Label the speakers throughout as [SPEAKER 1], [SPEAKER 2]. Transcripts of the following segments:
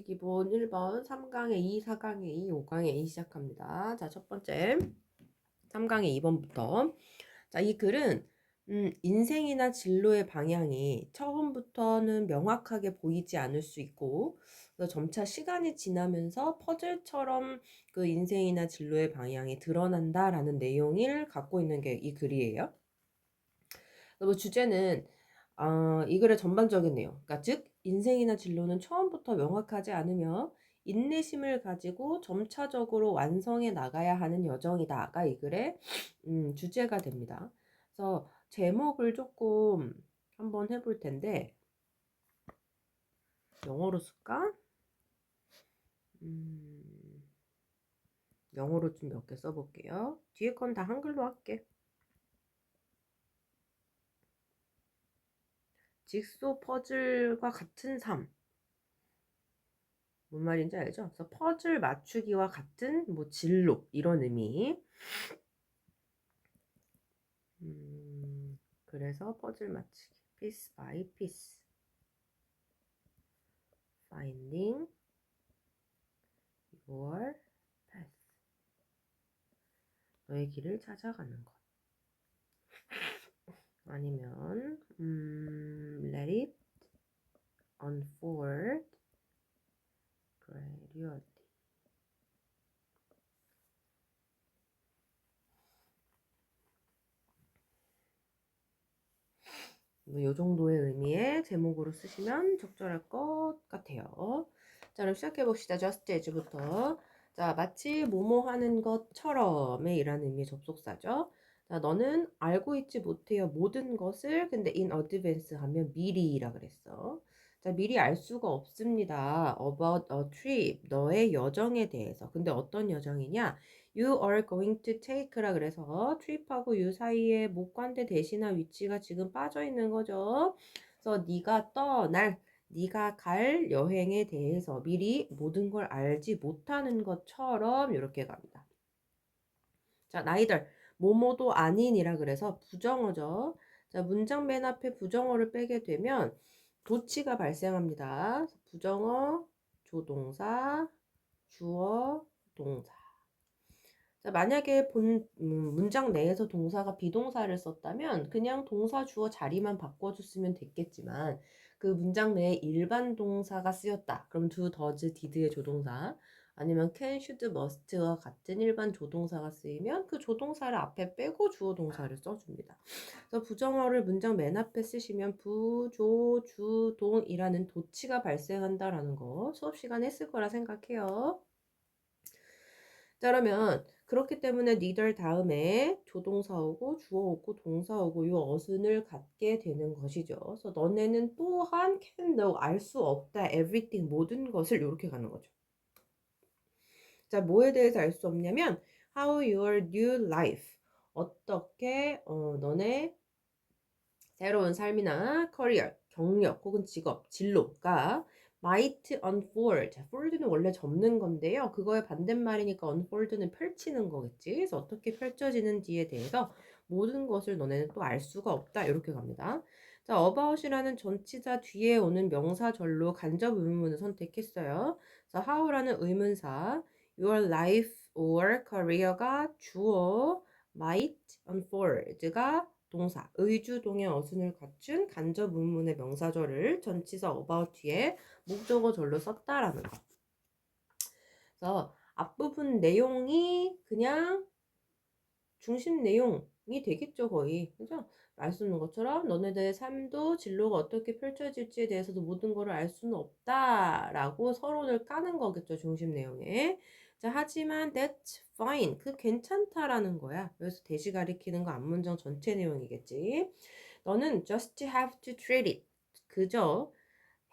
[SPEAKER 1] 기본 1번 3강의 2, 4강의 2, 5강의 2 시작합니다. 자, 첫 번째 3강의 2번부터. 자, 이 글은 인생이나 진로의 방향이 처음부터는 명확하게 보이지 않을 수 있고 점차 시간이 지나면서 퍼즐처럼 그 인생이나 진로의 방향이 드러난다라는 내용을 갖고 있는 게 이 글이에요. 뭐 주제는 이 글의 전반적인 내용, 그러니까 즉 인생이나 진로는 처음부터 명확하지 않으며 인내심을 가지고 점차적으로 완성해 나가야 하는 여정이다가 이 글의 주제가 됩니다. 그래서 제목을 조금 한번 해볼 텐데 영어로 쓸까? 영어로 좀 몇 개 써볼게요. 뒤에 건 다 한글로 할게. 직소 퍼즐과 같은 삶. 뭔 말인지 알죠? 그래서 퍼즐 맞추기와 같은 뭐 진로 이런 의미. 그래서 퍼즐 맞추기. piece by piece. finding your path. 너의 길을 찾아가는 것. 아니면 let it unfold gradually. 이 정도의 의미의 제목으로 쓰시면 적절할 것 같아요. 자, 그럼 시작해 봅시다. just as부터. 자, 마치 뭐뭐 하는 것처럼의 이라는 의미의 접속사죠. 자, 너는 알고 있지 못해요. 모든 것을. 근데 in advance 하면 미리라 그랬어. 자, 미리 알 수가 없습니다. about a trip. 너의 여정에 대해서. 근데 어떤 여정이냐? You are going to take라 그래서 trip하고 you 사이에 목관대 대신한 위치가 지금 빠져 있는 거죠. 그래서 네가 갈 여행에 대해서 미리 모든 걸 알지 못하는 것처럼 이렇게 갑니다. 자, neither 뭐뭐도 아닌이라 그래서 부정어죠. 자, 문장 맨 앞에 부정어를 빼게 되면 도치가 발생합니다. 부정어, 조동사, 주어, 동사. 자, 만약에 문장 내에서 동사가 비동사를 썼다면 그냥 동사 주어 자리만 바꿔줬으면 됐겠지만 그 문장 내에 일반 동사가 쓰였다. 그럼 do, does, did의 조동사 아니면 can, should, must와 같은 일반 조동사가 쓰이면 그 조동사를 앞에 빼고 주어 동사를 써줍니다. 그래서 부정어를 문장 맨 앞에 쓰시면 부, 조, 주, 동이라는 도치가 발생한다라는 거 수업 시간에 했을 거라 생각해요. 자, 그러면 그렇기 때문에 neither 다음에 조동사 오고 주어 오고 동사 오고 이 어순을 갖게 되는 것이죠. 그래서 너네는 또한 can know 알 수 없다 everything 모든 것을 이렇게 가는 거죠. 자, 뭐에 대해서 알 수 없냐면 how your new life 어떻게 너네 새로운 삶이나 커리어, 경력 혹은 직업, 진로가 might unfold. fold는 원래 접는 건데요. 그거의 반대말이니까 unfold는 펼치는 거겠지. 그래서 어떻게 펼쳐지는지에 대해서 모든 것을 너네는 또 알 수가 없다. 이렇게 갑니다. 자, about이라는 전치사 뒤에 오는 명사절로 간접 의문문을 선택했어요. 그래서 how라는 의문사, your life or career가 주어, might unfold가 동사, 의주동의 어순을 갖춘 간접 의문의 명사절을 전치사 about 뒤에 목적어절로 썼다라는 거. 그래서 앞부분 내용이 그냥 중심 내용이 되겠죠, 거의. 그죠? 말씀드린 것처럼 너네들의 삶도 진로가 어떻게 펼쳐질지에 대해서도 모든 것을 알 수는 없다라고 서론을 까는 거겠죠, 중심 내용에. 자, 하지만 that's fine. 그 괜찮다라는 거야. 그래서 대시 가리키는 거 앞문장 전체 내용이겠지. 너는 just have to treat it. 그저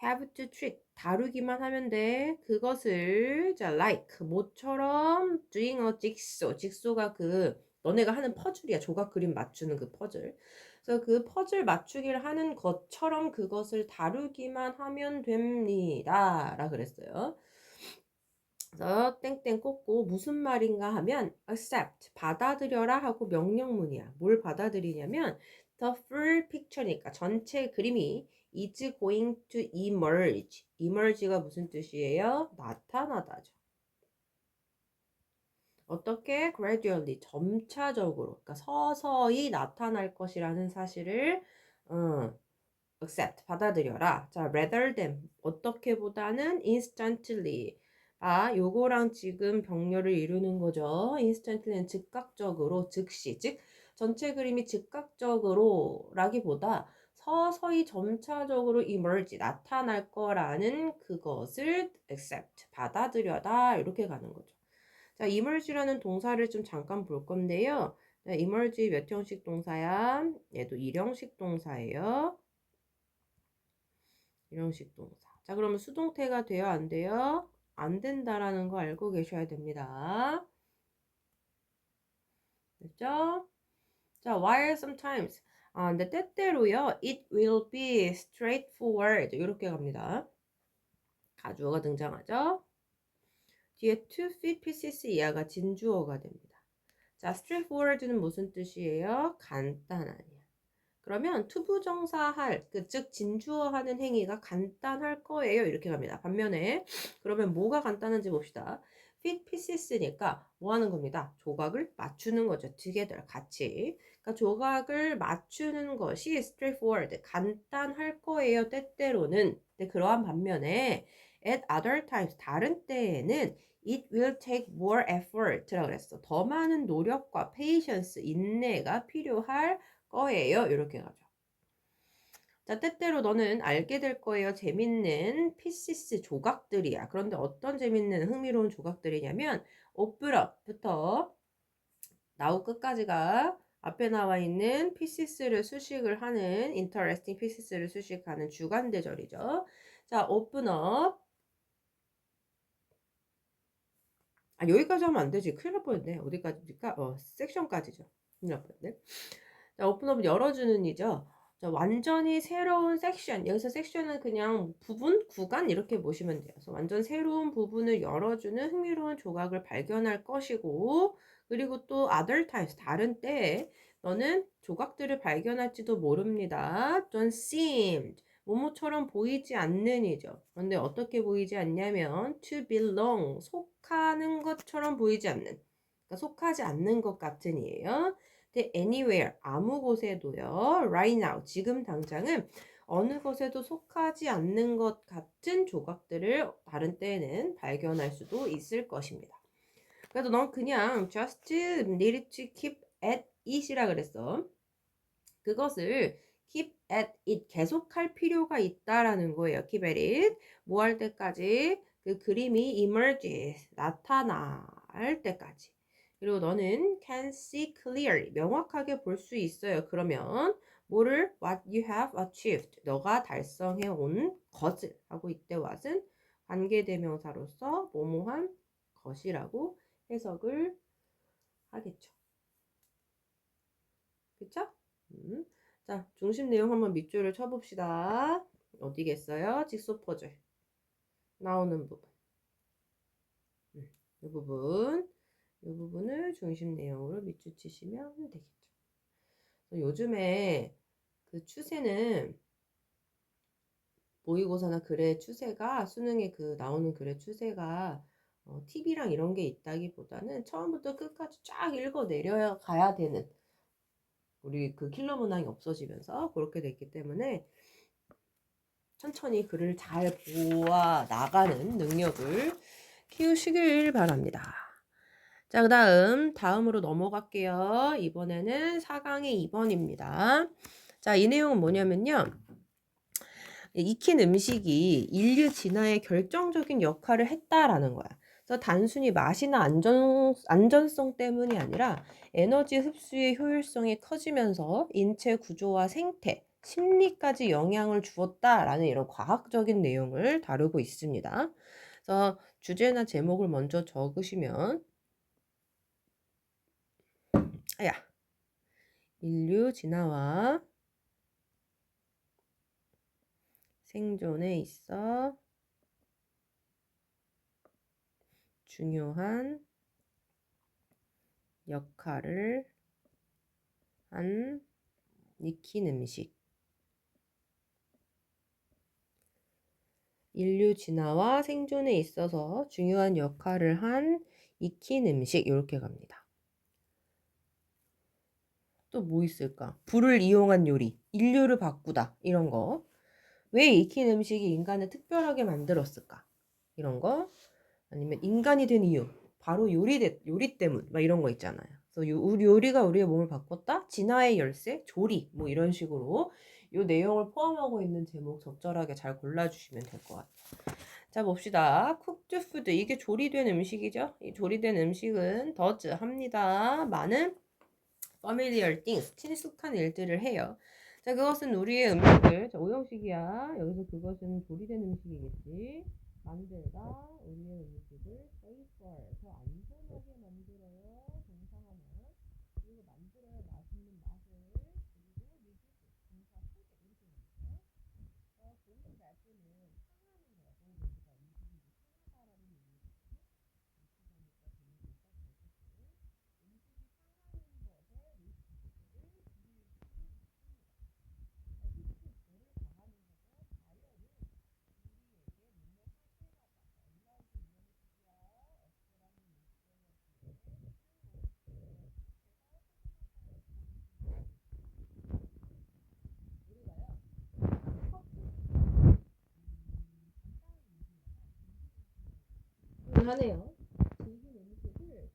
[SPEAKER 1] have to treat 다루기만 하면 돼. 그것을 자 like 모처럼 doing a jigsaw. jigsaw가 그 너네가 하는 퍼즐이야. 조각 그림 맞추는 그 퍼즐. 그래서 그 퍼즐 맞추기를 하는 것처럼 그것을 다루기만 하면 됩니다. 라 그랬어요. 그래서 땡땡 꽂고 무슨 말인가 하면 accept 받아들여라 하고 명령문이야. 뭘 받아들이냐면 the full picture니까 전체 그림이 is going to emerge. emerge가 무슨 뜻이에요? 나타나다죠. 어떻게? gradually, 점차적으로, 그러니까 서서히 나타날 것이라는 사실을 accept, 받아들여라. 자, rather than, 어떻게보다는 instantly. 아, 요거랑 지금 병렬을 이루는 거죠. instantly는 즉각적으로, 즉시, 즉 전체 그림이 즉각적으로 라기보다 서서히 점차적으로 emerge, 나타날 거라는 그것을 accept, 받아들여다 이렇게 가는 거죠. 자, emerge라는 동사를 좀 잠깐 볼 건데요. 자, emerge 몇 형식 동사야? 얘도 일형식 동사예요. 일형식 동사. 자, 그러면 수동태가 돼요? 안 돼요? 안 된다라는 거 알고 계셔야 됩니다. 됐죠? 자, while sometimes. 아, 근데 때때로요. It will be straightforward. 이렇게 갑니다. 가주어가 등장하죠? 뒤에 to fit pieces 이하가 진주어가 됩니다. 자, straightforward는 무슨 뜻이에요? 간단하냐. 그러면 투부정사할, 즉 진주어하는 행위가 간단할 거예요. 이렇게 갑니다. 반면에 그러면 뭐가 간단한지 봅시다. fit pieces니까 뭐 하는 겁니다. 조각을 맞추는 거죠. together, 같이. 그러니까 조각을 맞추는 것이 straightforward, 간단할 거예요. 때때로는. 근데 그러한 반면에 at other times, 다른 때에는 it will take more effort라고 그랬어. 더 많은 노력과 patience, 인내가 필요할 거예요. 이렇게 가죠. 자, 때때로 너는 알게 될 거예요. 재밌는 pieces 조각들이야. 그런데 어떤 재밌는 흥미로운 조각들이냐면 오프럽부터 나우 끝까지가 앞에 나와 있는 pieces를 수식을 하는 interesting pieces를 수식하는 주관대절이죠. 자, open up. 아, 여기까지 하면 안 되지. 큰일 날 뻔했네. 어디까지입니까? 섹션까지죠. 큰일 날 뻔했네. 자, 오픈업을 열어주는 이죠. 자, 완전히 새로운 섹션. 여기서 섹션은 그냥 부분, 구간 이렇게 보시면 돼요. 그래서 완전 새로운 부분을 열어주는 흥미로운 조각을 발견할 것이고, 그리고 또 other times, 다른 때에 너는 조각들을 발견할지도 모릅니다. don't seem, 뭐뭐처럼 보이지 않는 이죠. 그런데 어떻게 보이지 않냐면 to belong, 속하는 것처럼 보이지 않는, 그러니까 속하지 않는 것 같은 이에요. 근데 anywhere, 아무 곳에도요. right now, 지금 당장은 어느 것에도 속하지 않는 것 같은 조각들을 다른 때에는 발견할 수도 있을 것입니다. 그래도 넌 그냥 just need to keep at it이라 그랬어. 그것을 keep at it, 계속할 필요가 있다라는 거예요. keep at it. 뭐 할 때까지? 그 그림이 emerges, 나타날 때까지. 그리고 너는 can see clearly, 명확하게 볼 수 있어요. 그러면 뭐를? what you have achieved, 너가 달성해 온 것을 하고 이때 what은 관계대명사로서 뭐뭐한 것이라고 해석을 하겠죠. 그쵸? 자, 중심 내용 한번 밑줄을 쳐봅시다. 어디겠어요? 직소퍼즐 나오는 부분. 이 부분. 이 부분을 중심 내용으로 밑줄 치시면 되겠죠. 요즘에 그 추세는 모의고사나 글의 추세가 수능에 그 나오는 글의 추세가 팁이랑 이런 게 있다기보다는 처음부터 끝까지 쫙 읽어 내려 가야 되는 우리 그 킬러 문항이 없어지면서 그렇게 됐기 때문에 천천히 글을 잘 보아 나가는 능력을 키우시길 바랍니다. 자, 그 다음으로 넘어갈게요. 이번에는 4강의 2번입니다. 자, 이 내용은 뭐냐면요. 익힌 음식이 인류 진화에 결정적인 역할을 했다라는 거야. 그래서 단순히 맛이나 안전성 때문이 아니라 에너지 흡수의 효율성이 커지면서 인체 구조와 생태, 심리까지 영향을 주었다라는 이런 과학적인 내용을 다루고 있습니다. 그래서 주제나 제목을 먼저 적으시면 인류 진화와 생존에 있어 중요한 역할을 한 익힌 음식. 인류 진화와 생존에 있어서 중요한 역할을 한 익힌 음식 이렇게 갑니다. 또 뭐 있을까? 불을 이용한 요리, 인류를 바꾸다 이런 거. 왜 익힌 음식이 인간을 특별하게 만들었을까? 이런 거. 아니면 인간이 된 이유. 바로 요리 때문. 막 이런 거 있잖아요. 그래서 요리가 우리의 몸을 바꿨다? 진화의 열쇠? 조리. 뭐 이런 식으로 요 내용을 포함하고 있는 제목 적절하게 잘 골라주시면 될 것 같아요. 자, 봅시다. cooked food. 이게 조리된 음식이죠? 이 조리된 음식은 does 합니다. 많은 familiar things. 친숙한 일들을 해요. 자, 그것은 우리의 음식을, 자, 오형식이야. 여기서 그것은 조리된 음식이겠지. 만들다, 우리의 음식을 safer, 더 안전하게 만들어요. 동사하나. 그리고 만들어야 맛있는 맛을, 그리고 리뷰, 동사 소개, 이렇게 나와요. 보는 자체는 상하는 거라고 우리가 음식이 상하다라는 의미거든요. 이렇게 하니까 되는 거가 되겠죠. 음식이 상하는 것에 리스크를 하네요. 즐긴 음식을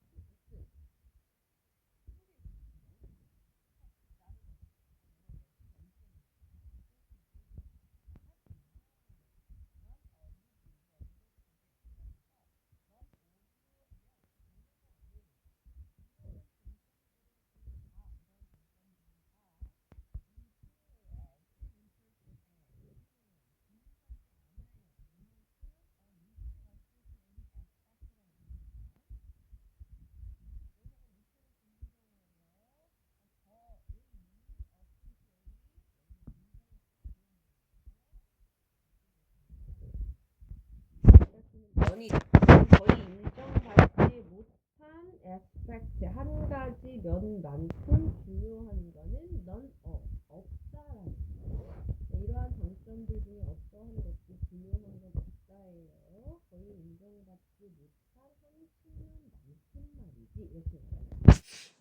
[SPEAKER 1] 면이 거의 인정받지 못한 aspect 한 가지 면만큼 중요한 거는 none of 없다라는 거. 이러한 장점들 중에 어떠한 것도 중요한 건 없다예요. 거의 인정받지 못한 한치만큼 말이지 이렇게 말합니다.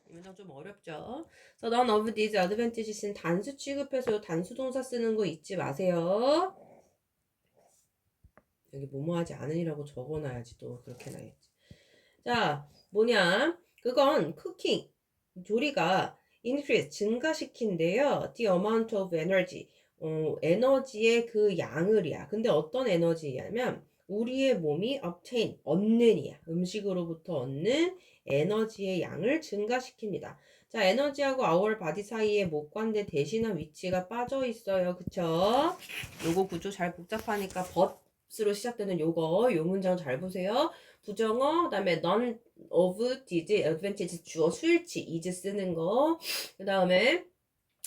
[SPEAKER 1] 이 문장 좀 어렵죠? So none of these advantages는 단수 취급해서 단수 동사 쓰는 거 잊지 마세요. 여기 뭐뭐하지 않으니라고 적어놔야지 또 그렇게 나겠지. 자, 뭐냐? 그건 쿠킹, 조리가 increase, 증가시킨대요. The amount of energy, 에너지의 그 양을이야. 근데 어떤 에너지냐면 우리의 몸이 obtain, 얻는 이야. 음식으로부터 얻는 에너지의 양을 증가시킵니다. 자, 에너지하고 our body 사이에 목관대 대신한 위치가 빠져 있어요. 그쵸? 요거 구조 잘 복잡하니까 but으로 시작되는 요거, 요 문장 잘 보세요. 부정어, 그 다음에 none of these advantages 주어 수일치 is 쓰는 거. 그 다음에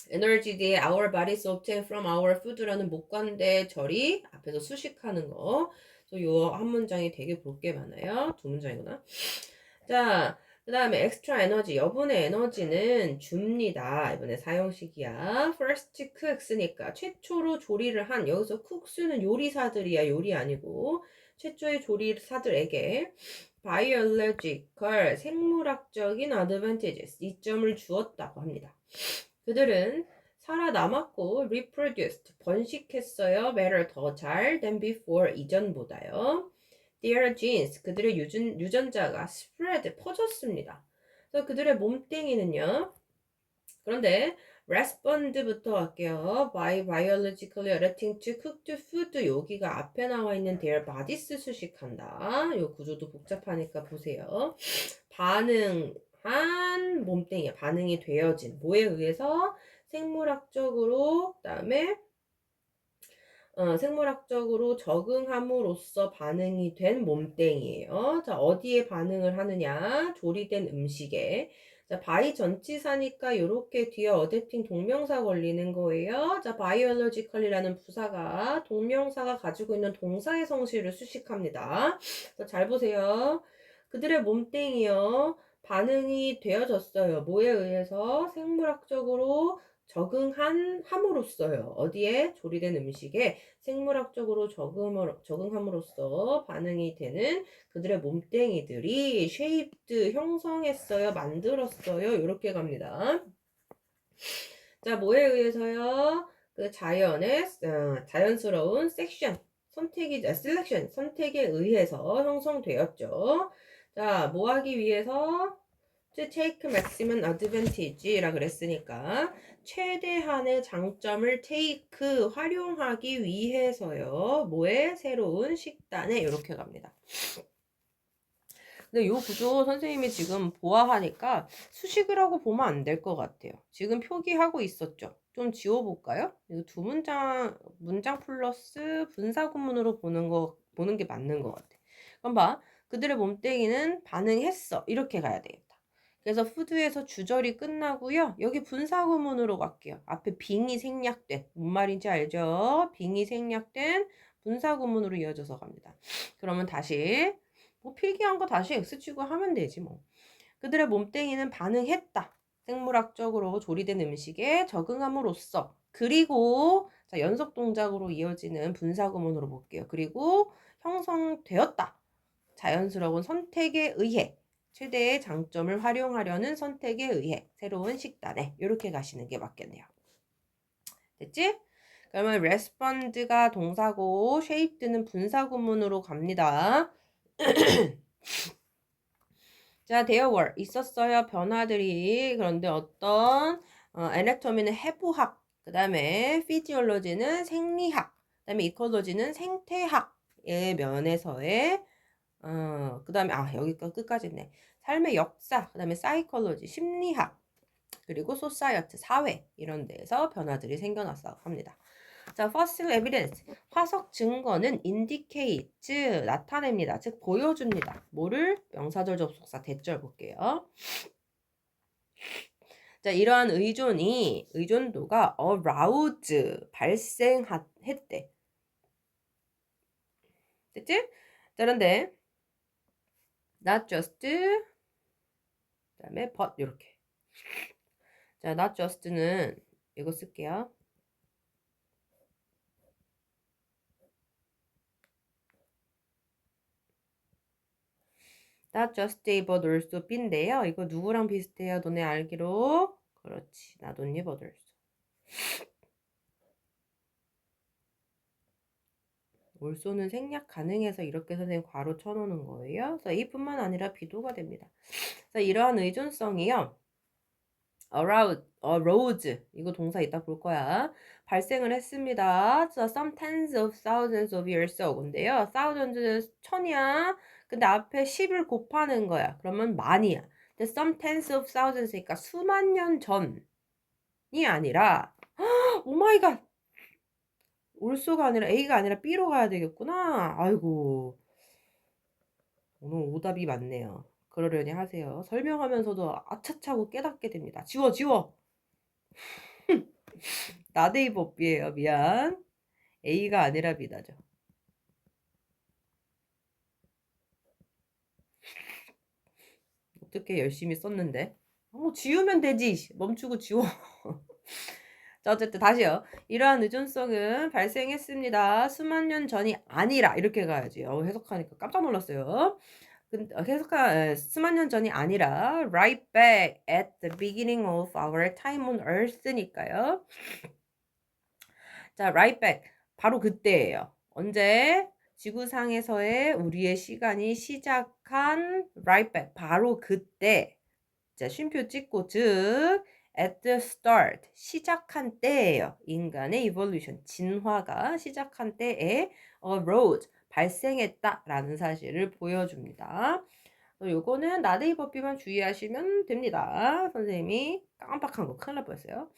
[SPEAKER 1] 에너지 뒤에 our bodies obtain from our food라는 목관대 절이 앞에서 수식하는 거. 요 한 문장이 되게 볼 게 많아요. 두 문장이구나. 자, 그 다음에 extra 에너지, 여분의 에너지는 줍니다. 이번에 사용식이야. first cooks니까 최초로 조리를 한, 여기서 cooks는 요리사들이야. 요리 아니고 최초의 조리사들에게 biological, 생물학적인 advantages, 이점을 주었다고 합니다. 그들은 살아남았고 reproduced, 번식했어요. better, 더 잘 than before, 이전보다요. Their genes, 그들의 유전자가 spread, 퍼졌습니다. 그래서 그들의 몸뚱이는요. 그런데 respond부터 할게요. by biologically adapting to cooked food, 여기가 앞에 나와 있는 their bodies 수식한다. 요 구조도 복잡하니까 보세요. 반응한 몸뚱이야. 반응이 되어진. 뭐에 의해서? 생물학적으로, 그다음에 생물학적으로 적응함으로써 반응이 된 몸땡이에요. 자, 어디에 반응을 하느냐? 조리된 음식에. 자, 바이 전치사니까 요렇게 뒤에 어댑팅 동명사 걸리는 거예요. 자, biological이라는 부사가 동명사가 가지고 있는 동사의 성질을 수식합니다. 자, 잘 보세요. 그들의 몸땡이요. 반응이 되어졌어요. 뭐에 의해서? 생물학적으로 적응함으로써요. 어디에? 조리된 음식에 생물학적으로 적응함으로써 반응이 되는 그들의 몸뚱이들이 shaped, 형성했어요, 만들었어요. 이렇게 갑니다. 자, 뭐에 의해서요? 그 자연스러운 선택에 의해서 형성되었죠. 자, 뭐 하기 위해서? to take maximum advantage라 그랬으니까 최대한의 장점을 take 활용하기 위해서요. 뭐에? 새로운 식단에 이렇게 갑니다. 근데 요 구조 선생님이 지금 보아하니까 수식이라고 보면 안 될 것 같아요. 지금 표기하고 있었죠. 좀 지워볼까요? 이거 두 문장 플러스 분사구문으로 보는 게 맞는 것 같아. 그럼 봐. 그들의 몸뚱이는 반응했어. 이렇게 가야 되겠다. 그래서 푸드에서 주절이 끝나고요. 여기 분사구문으로 갈게요. 앞에 빙이 생략된, 뭔 말인지 알죠? 빙이 생략된 분사구문으로 이어져서 갑니다. 그러면 다시 뭐 필기한 거 다시 X치고 하면 되지 뭐. 그들의 몸뚱이는 반응했다. 생물학적으로 조리된 음식에 적응함으로써. 그리고 자, 연속 동작으로 이어지는 분사구문으로 볼게요. 그리고 형성되었다. 자연스러운 선택에 의해 최대의 장점을 활용하려는 선택에 의해 새로운 식단에 이렇게 가시는 게 맞겠네요. 됐지? 그러면 respond가 동사고 shaped는 분사구문으로 갑니다. 자, there were 있었어요. 변화들이. 그런데 어떤 anatomy 해부학, 그 다음에 physiology는 생리학, 그 다음에 ecology는 생태학의 면에서의 그 다음에 여기까지 끝까지 있네. 삶의 역사, 그 다음에 psychology 심리학, 그리고 society 사회 이런 데에서 변화들이 생겨났다고 합니다. 자, fossil evidence 화석 증거는 indicate 나타냅니다. 즉 보여줍니다. 뭐를? 명사절 접속사 대절 볼게요. 자, 이러한 의존도가 arouse 발생했대. 됐지? 자, 그런데 not just 그다음에 but 이렇게. 자, not just는 이거 쓸게요. not just A but also B인데요. 이거 누구랑 비슷해요? 너네 알기로? 그렇지. not only but also. also는 생략 가능해서 이렇게 선생님 괄호 쳐놓는 거예요. 그래서 A뿐만 아니라 B도가 됩니다. 자, 이러한 의존성이요. arose 이거 동사 이따 볼 거야. 발생을 했습니다. So some tens of thousands of years ago인데요. thousands 천이야. 근데 앞에 10을 곱하는 거야. 그러면 만이야. 근데 some tens of thousands니까 수만 년 전이 아니라 오 마이 갓. 올소가 아니라 A가 아니라 B로 가야 되겠구나. 아이고. 오늘 오답이 많네요. 그러려니 하세요. 설명하면서도 아차차고 깨닫게 됩니다. 지워. 나데이 법비예요. 미안. A가 아니라 B다죠. 어떻게 열심히 썼는데? 지우면 되지. 멈추고 지워. 자, 어쨌든 다시요. 이러한 의존성은 발생했습니다. 수만 년 전이 아니라 이렇게 가야지. 해석하니까 깜짝 놀랐어요. 수만 년 전이 아니라 right back at the beginning of our time on earth니까요. 자, right back. 바로 그때예요. 언제? 지구상에서의 우리의 시간이 시작한 right back. 바로 그때. 자, 쉼표 찍고 즉 at the start. 시작한 때예요. 인간의 evolution. 진화가 시작한 때에 arose. 발생했다라는 사실을 보여줍니다. 요거는 나데이 법비만 주의하시면 됩니다. 선생님이 깜빡한 거 큰일 날 뻔했어요.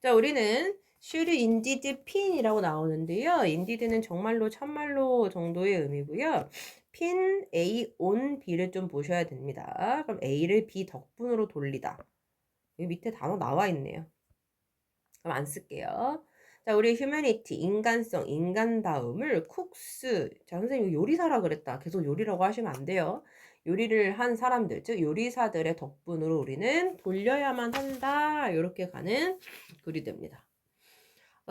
[SPEAKER 1] 자, 우리는 should indeed pin이라고 나오는데요. inded는 정말로 참말로 정도의 의미고요. pin A on B를 좀 보셔야 됩니다. 그럼 A를 B 덕분으로 돌리다. 여기 밑에 단어 나와 있네요. 그럼 안 쓸게요. 자, 우리 휴머니티, 인간성, 인간다움을 쿡스. 자, 선생님 이거 요리사라 그랬다. 계속 요리라고 하시면 안 돼요. 요리를 한 사람들, 즉 요리사들의 덕분으로 우리는 돌려야만 한다. 이렇게 가는 글이 됩니다.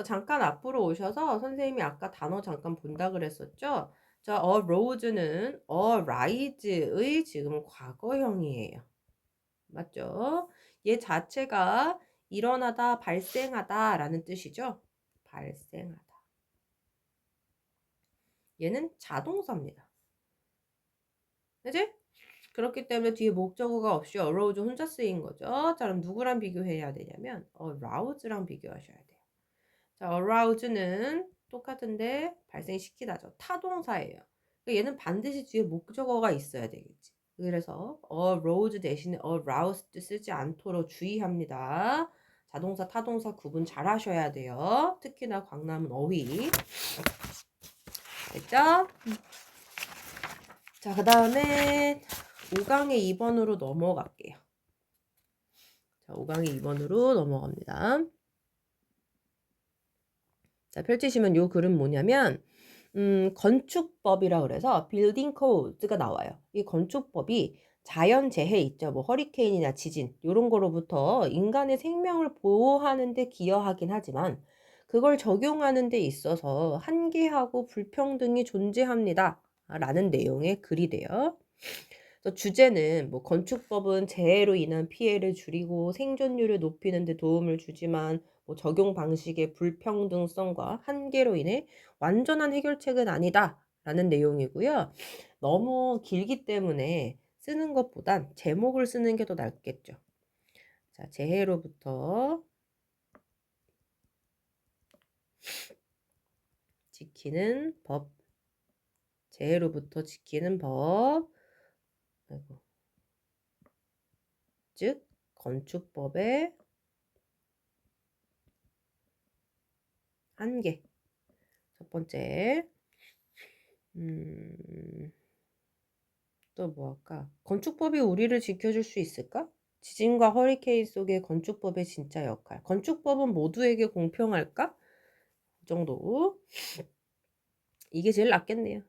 [SPEAKER 1] 잠깐 앞으로 오셔서 선생님이 아까 단어 잠깐 본다 그랬었죠? 자, arose는 arise의 지금 과거형이에요. 맞죠? 얘 자체가 일어나다, 발생하다 라는 뜻이죠. 발생하다. 얘는 자동사입니다. 그지? 그렇기 때문에 뒤에 목적어가 없이 arose 혼자 쓰인 거죠. 자, 그럼 누구랑 비교해야 되냐면 arouse랑 비교하셔야 돼요. 자, arouse는 똑같은데 발생시키다죠. 타동사예요. 그러니까 얘는 반드시 뒤에 목적어가 있어야 되겠지. 그래서 arouse 대신에 aroused 쓰지 않도록 주의합니다. 자동사, 타동사 구분 잘 하셔야 돼요. 특히나 광남은 어휘. 됐죠? 자, 그 다음에 5강의 2번으로 넘어갈게요. 자, 5강의 2번으로 넘어갑니다. 자, 펼치시면 요 글은 뭐냐면 건축법이라 그래서 빌딩 코드가 나와요. 이 건축법이 자연재해 있죠. 뭐 허리케인이나 지진 이런 거로부터 인간의 생명을 보호하는 데 기여하긴 하지만 그걸 적용하는 데 있어서 한계하고 불평등이 존재합니다. 라는 내용의 글이 돼요. 그래서 주제는 뭐 건축법은 재해로 인한 피해를 줄이고 생존율을 높이는 데 도움을 주지만 뭐 적용 방식의 불평등성과 한계로 인해 완전한 해결책은 아니다 라는 내용이고요. 너무 길기 때문에 쓰는 것보단 제목을 쓰는 게 더 낫겠죠. 자, 재해로부터 지키는 법. 재해로부터 지키는 법. 아이고. 즉 건축법의 한계. 첫 번째. 또 뭐 할까? 건축법이 우리를 지켜줄 수 있을까? 지진과 허리케인 속의 건축법의 진짜 역할. 건축법은 모두에게 공평할까? 이 정도. 이게 제일 낫겠네요.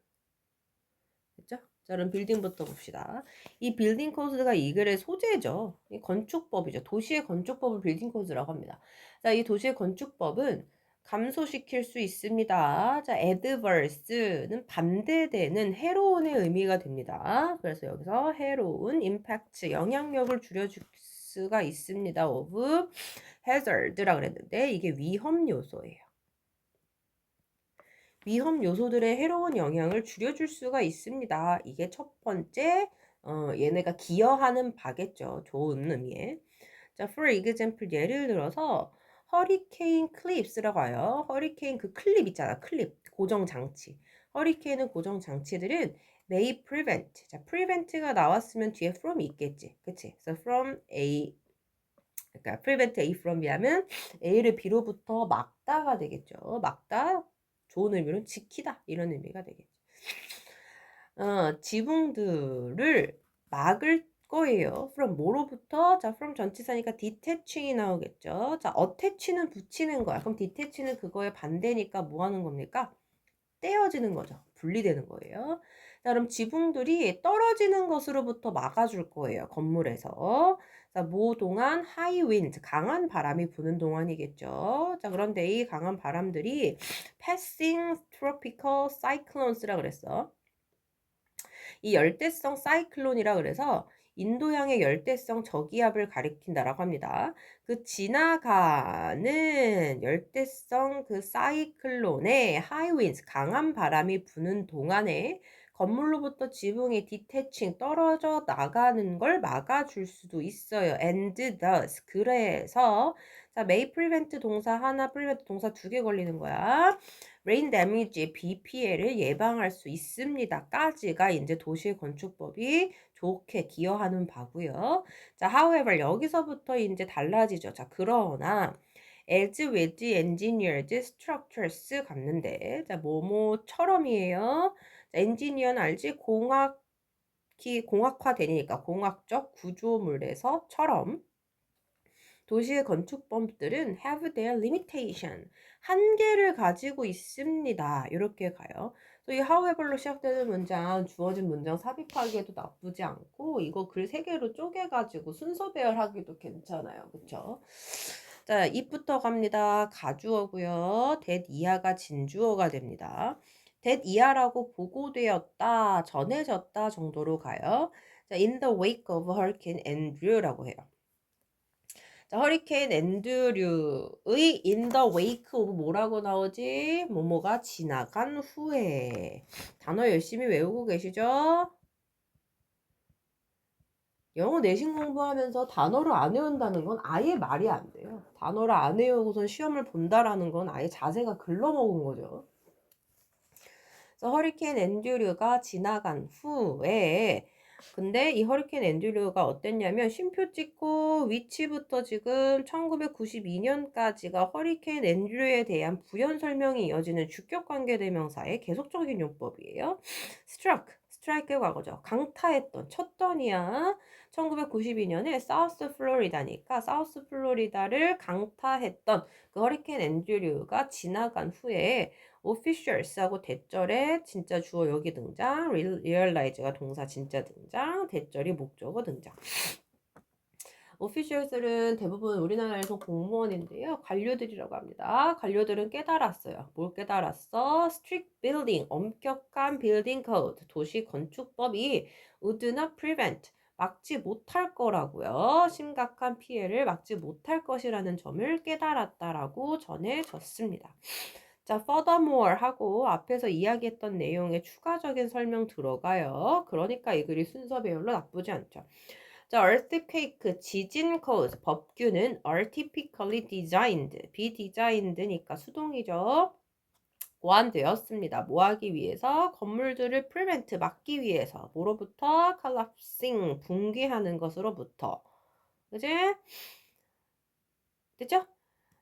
[SPEAKER 1] 됐죠? 자, 그럼 빌딩부터 봅시다. 이 빌딩 코드가 이 글의 소재죠. 이 건축법이죠. 도시의 건축법을 빌딩 코드라고 합니다. 자, 이 도시의 건축법은 감소시킬 수 있습니다. 자, adverse는 반대되는 해로운의 의미가 됩니다. 그래서 여기서 해로운, impact, 영향력을 줄여줄 수가 있습니다. of hazard라고 그랬는데 이게 위험 요소예요. 위험 요소들의 해로운 영향을 줄여줄 수가 있습니다. 이게 첫 번째, 얘네가 기여하는 바겠죠. 좋은 의미에. 자, for example, 예를 들어서 허리케인 클립스라고 해요. 허리케인 그 클립 있잖아. 클립, 고정장치. 허리케인은 고정장치들은 may prevent. 자, prevent가 나왔으면 뒤에 from이 있겠지. 그치? So from A, 그러니까 prevent A from이 하면 A를 B로부터 막다가 되겠죠. 막다. 좋은 의미로는 지키다 이런 의미가 되겠죠. 지붕들을 막을 거예요. from 뭐로부터? 자, from 전치사니까 detaching이 나오겠죠. 자, attach는 붙이는 거야. 그럼 detach는 그거의 반대니까 뭐 하는 겁니까? 떼어지는 거죠. 분리되는 거예요. 자, 그럼 지붕들이 떨어지는 것으로부터 막아줄 거예요. 건물에서. 자, 뭐 동안 high wind, 강한 바람이 부는 동안이겠죠. 자, 그런데 이 강한 바람들이 passing tropical cyclones라 그랬어. 이 열대성 사이클론이라 그래서 인도양의 열대성 저기압을 가리킨다라고 합니다. 그 지나가는 열대성 그 사이클론의 하이윈스 강한 바람이 부는 동안에 건물로부터 지붕이 디태칭 떨어져 나가는 걸 막아줄 수도 있어요. And thus 그래서 자, may prevent 동사 하나, prevent 동사 두 개 걸리는 거야. rain damage, 비 피해를 예방할 수 있습니다. 까지가 이제 도시의 건축법이 좋게 기여하는 바고요. 자, however 여기서부터 이제 달라지죠. 자, 그러나 as with engineered structures 갔는데 자, 뭐뭐처럼이에요. 엔지니어는 알지? 공학화되니까 공학적 구조물에서처럼 도시의 건축법들은 have their limitation. 한계를 가지고 있습니다. 이렇게 가요. 이 however로 시작되는 문장, 주어진 문장 삽입하기에도 나쁘지 않고 이거 글 3개로 쪼개가지고 순서 배열하기도 괜찮아요. 그쵸? 자, it부터 갑니다. 가주어고요. that 이하가 진주어가 됩니다. that 이하라고 보고되었다, 전해졌다 정도로 가요. 자, in the wake of Hurricane Andrew라고 해요. 자, 허리케인 앤드류의 in the wake of 뭐라고 나오지? 뭐뭐가 지나간 후에. 단어 열심히 외우고 계시죠? 영어 내신 공부하면서 단어를 안 외운다는 건 아예 말이 안 돼요. 단어를 안 외우고선 시험을 본다라는 건 아예 자세가 글러먹은 거죠. 그래서 허리케인 앤드류가 지나간 후에, 근데 이 허리케인 앤드류가 어땠냐면 쉼표 찍고 위치부터 지금 1992년까지가 허리케인 앤드류에 대한 부연 설명이 이어지는 주격 관계 대명사의 계속적인 용법이에요. 스트라이크 과거죠. 강타했던, 쳤더니야. 1992년에 사우스 플로리다니까 사우스 플로리다를 강타했던 그 허리케인 앤드류가 지나간 후에 officials하고 대절에 진짜 주어 여기 등장, realize가 동사 진짜 등장, 대절이 목적어 등장. officials는 대부분 우리나라에서 공무원인데요. 관료들이라고 합니다. 관료들은 깨달았어요. 뭘 깨달았어? strict building, 엄격한 building code, 도시 건축법이 would not prevent, 막지 못할 거라고요. 심각한 피해를 막지 못할 것이라는 점을 깨달았다라고 전해졌습니다. 자, furthermore 하고 앞에서 이야기했던 내용에 추가적인 설명 들어가요. 그러니까 이 글이 순서 배열로 나쁘지 않죠. 자, earthquake, 지진 code, 법규는 artificially designed, be-designed니까 수동이죠. 고안되었습니다. 뭐 하기 위해서? 건물들을 prevent, 막기 위해서. 뭐로부터? collapsing, 붕괴하는 것으로부터. 그지? 됐죠?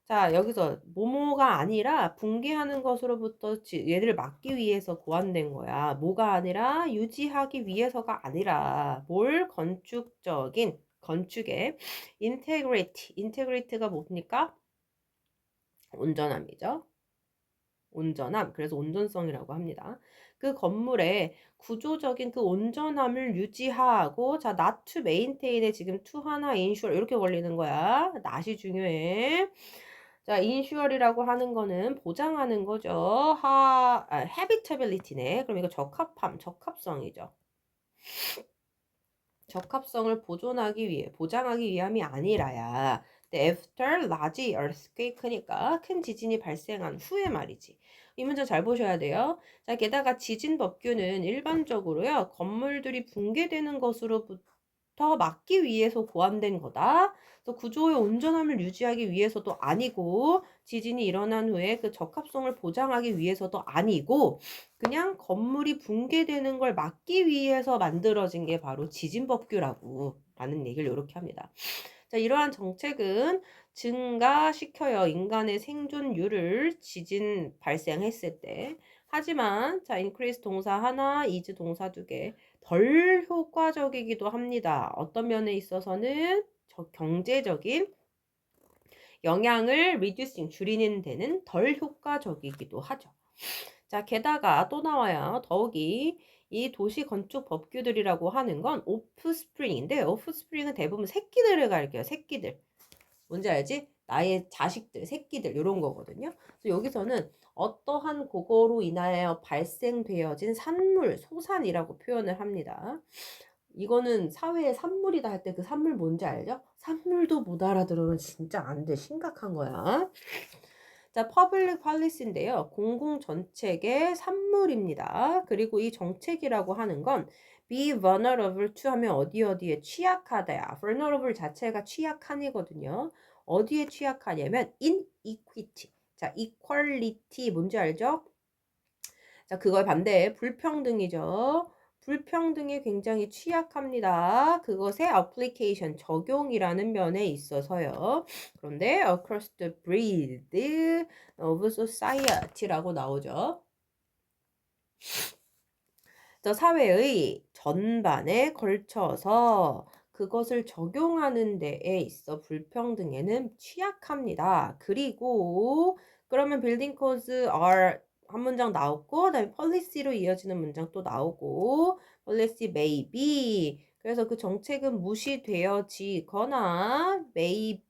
[SPEAKER 1] 자, 여기서 뭐뭐가 아니라 붕괴하는 것으로부터 얘들을 막기 위해서 고안된 거야. 뭐가 아니라 유지하기 위해서가 아니라 뭘? 건축의 인테그리티가 뭡니까? 온전함이죠. 온전함. 그래서 온전성이라고 합니다. 그 건물의 구조적인 그 온전함을 유지하고, 자, not to maintain에 지금 to 하나 ensure 이렇게 걸리는 거야. not이 중요해. 자, insure이라고 하는 거는 보장하는 거죠. habitability네. 그럼 이거 적합성이죠. 적합성을 보장하기 위함이 아니라야. After large earthquake니까 큰 지진이 발생한 후에 말이지. 이 문제 잘 보셔야 돼요. 자, 게다가 지진 법규는 일반적으로요, 건물들이 붕괴되는 것으로부터 막기 위해서 고안된 거다. 그래서 구조의 온전함을 유지하기 위해서도 아니고, 지진이 일어난 후에 그 적합성을 보장하기 위해서도 아니고, 그냥 건물이 붕괴되는 걸 막기 위해서 만들어진 게 바로 지진법규라고 라는 얘기를 이렇게 합니다. 자, 이러한 정책은 증가시켜요. 인간의 생존율을 지진 발생했을 때. 하지만 자, increase 동사 하나, is 동사 2개. 덜 효과적이기도 합니다. 어떤 면에 있어서는 경제적인 영향을 reducing, 줄이는 데는 덜 효과적이기도 하죠. 자, 게다가 또 나와요. 더욱이 이 도시 건축 법규들이라고 하는 건 오프스프링인데, 오프스프링은 대부분 새끼들을 가리켜요. 새끼들. 뭔지 알지? 나의 자식들, 새끼들 이런 거거든요. 그래서 여기서는 어떠한 그거로 인하여 발생되어진 산물, 소산이라고 표현을 합니다. 이거는 사회의 산물이다 할 때 그 산물 뭔지 알죠? 산물도 못 알아들으면 진짜 안 돼. 심각한 거야. 자, public policy인데요. 공공 정책의 산물입니다. 그리고 이 정책이라고 하는 건 be vulnerable to 하면 어디에 취약하다야. vulnerable 자체가 취약한이거든요. 어디에 취약하냐면 inequity. 자, equality 뭔지 알죠? 자, 그걸 반대에 불평등이죠. 불평등에 굉장히 취약합니다. 그것의 application, 적용이라는 면에 있어서요. 그런데 across the breadth of society라고 나오죠. 저 사회의 전반에 걸쳐서 그것을 적용하는 데에 있어 불평등에는 취약합니다. 그리고 그러면 building codes are 한 문장 나오고 그다음에 policy로 이어지는 문장 또 나오고 policy may be 그래서 그 정책은 무시되어지거나 may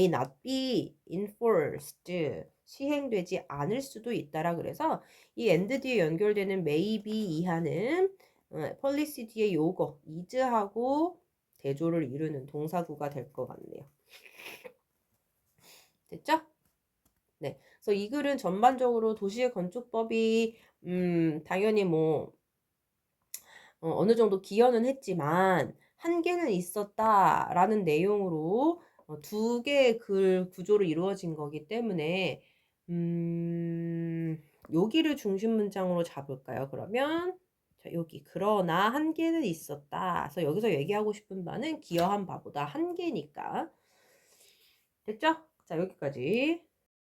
[SPEAKER 1] not be enforced 시행되지 않을 수도 있다라 그래서 이 and 뒤에 연결되는 may be 이하는 policy 뒤에 요거 is하고 대조를 이루는 동사구가 될 것 같네요. 됐죠? 네. 그래서 이 글은 전반적으로 도시의 건축법이 당연히 뭐 어느 정도 기여는 했지만 한계는 있었다라는 내용으로 두 개의 글 구조로 이루어진 거기 때문에 여기를 중심 문장으로 잡을까요? 그러면 자, 여기 그러나 한계는 있었다. 그래서 여기서 얘기하고 싶은 바는 기여한 바보다 한계니까. 됐죠? 자, 여기까지.